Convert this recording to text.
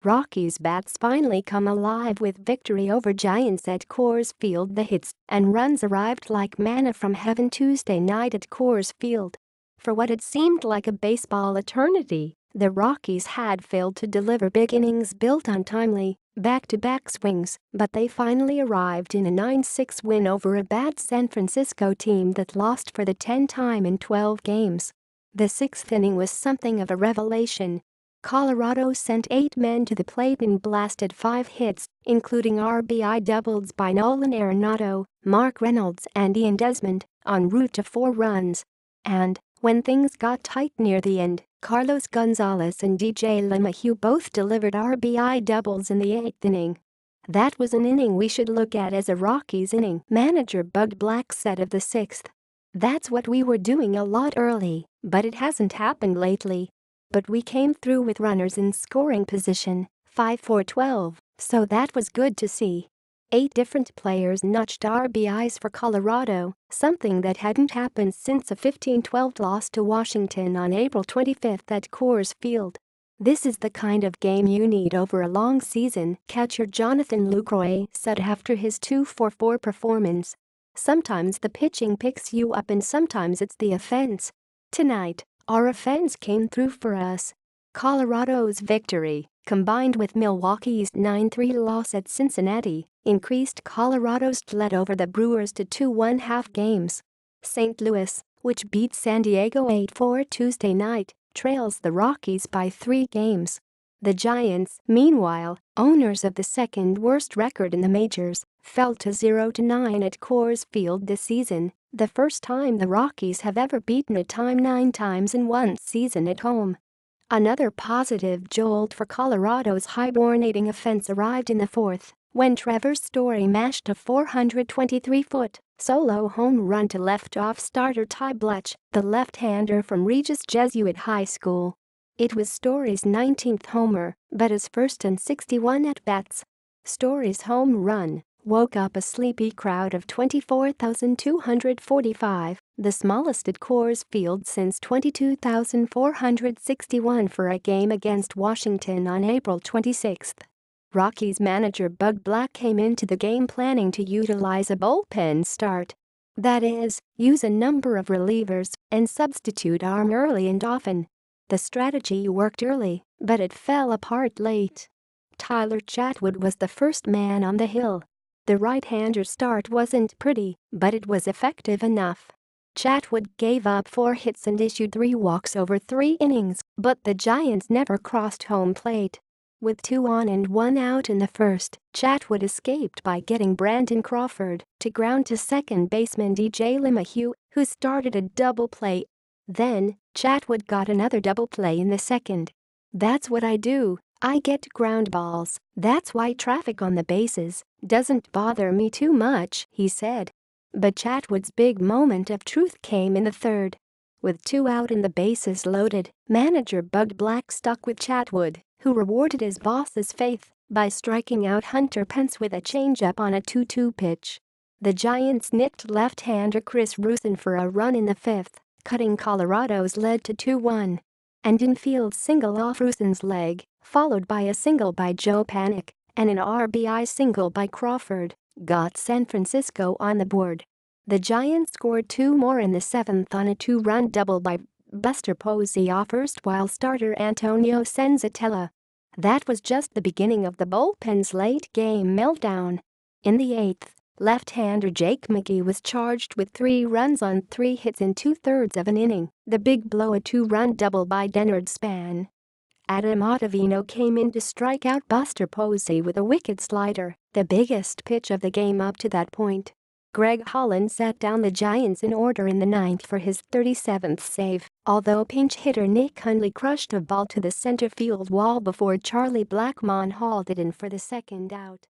Rockies bats finally come alive with victory over Giants at Coors Field. The hits and runs arrived like manna from heaven Tuesday night at Coors Field. For what had seemed like a baseball eternity, the Rockies had failed to deliver big innings built on timely, back-to-back swings, but they finally arrived in a 9-6 win over a bad San Francisco team that lost for the 10th time in 12 games. The sixth inning was something of a revelation. Colorado sent 8 men to the plate and blasted 5 hits, including RBI doubles by Nolan Arenado, Mark Reynolds and Ian Desmond, en route to 4 runs. And, when things got tight near the end, Carlos Gonzalez and DJ LeMahieu both delivered RBI doubles in the 8th inning. That was an inning we should look at as a Rockies inning, manager Bud Black said of the 6th. That's what we were doing a lot early, but it hasn't happened lately. But we came through with runners in scoring position, 5-4-12, so that was good to see. 8 different players notched RBIs for Colorado, something that hadn't happened since a 15-12 loss to Washington on April 25 at Coors Field. This is the kind of game you need over a long season, catcher Jonathan Lucroy said after his 2-for-4 performance. Sometimes the pitching picks you up and sometimes it's the offense. Tonight, our offense came through for us. Colorado's victory, combined with Milwaukee's 9-3 loss at Cincinnati, increased Colorado's lead over the Brewers to 2-1/2 games. St. Louis, which beat San Diego 8-4 Tuesday night, trails the Rockies by 3 games. The Giants, meanwhile, owners of the second-worst record in the majors, fell to 0-9 at Coors Field this season, the first time the Rockies have ever beaten a team 9 times in one season at home. Another positive jolt for Colorado's hibernating offense arrived in the 4th, when Trevor Story mashed a 423-foot solo home run to leadoff starter Ty Blach, the left-hander from Regis Jesuit High School. It was Story's 19th homer, but his first in 61 at-bats. Story's home run woke up a sleepy crowd of 24,245, the smallest at Coors Field since 22,461 for a game against Washington on April 26. Rockies manager Bud Black came into the game planning to utilize a bullpen start. That is, use a number of relievers and substitute arm early and often. The strategy worked early, but it fell apart late. Tyler Chatwood was the first man on the hill. The right-hander's start wasn't pretty, but it was effective enough. Chatwood gave up 4 hits and issued 3 walks over 3 innings, but the Giants never crossed home plate. With 2 on and 1 out in the first, Chatwood escaped by getting Brandon Crawford to ground to second baseman DJ LeMahieu, who started a double play. Then, Chatwood got another double play in the second. "That's what I do, I get ground balls, that's why traffic on the bases doesn't bother me too much," he said. But Chatwood's big moment of truth came in the third. With 2 out and the bases loaded, manager Bud Black stuck with Chatwood, who rewarded his boss's faith by striking out Hunter Pence with a changeup on a 2-2 pitch. The Giants nicked left-hander Chris Rusin for a run in the 5th, cutting Colorado's lead to 2-1. An infield single off Rusin's leg, followed by a single by Joe Panik, and an RBI single by Crawford, got San Francisco on the board. The Giants scored 2 more in the 7th on a 2-run double by Buster Posey off erstwhile starter Antonio Senzatella. That was just the beginning of the bullpen's late-game meltdown. In the 8th, left-hander Jake McGee was charged with 3 runs on 3 hits in 2/3 of an inning, the big blow a 2-run double by Denard Span. Adam Ottavino came in to strike out Buster Posey with a wicked slider, the biggest pitch of the game up to that point. Greg Holland sat down the Giants in order in the 9th for his 37th save, although pinch hitter Nick Hundley crushed a ball to the center field wall before Charlie Blackmon hauled it in for the second out.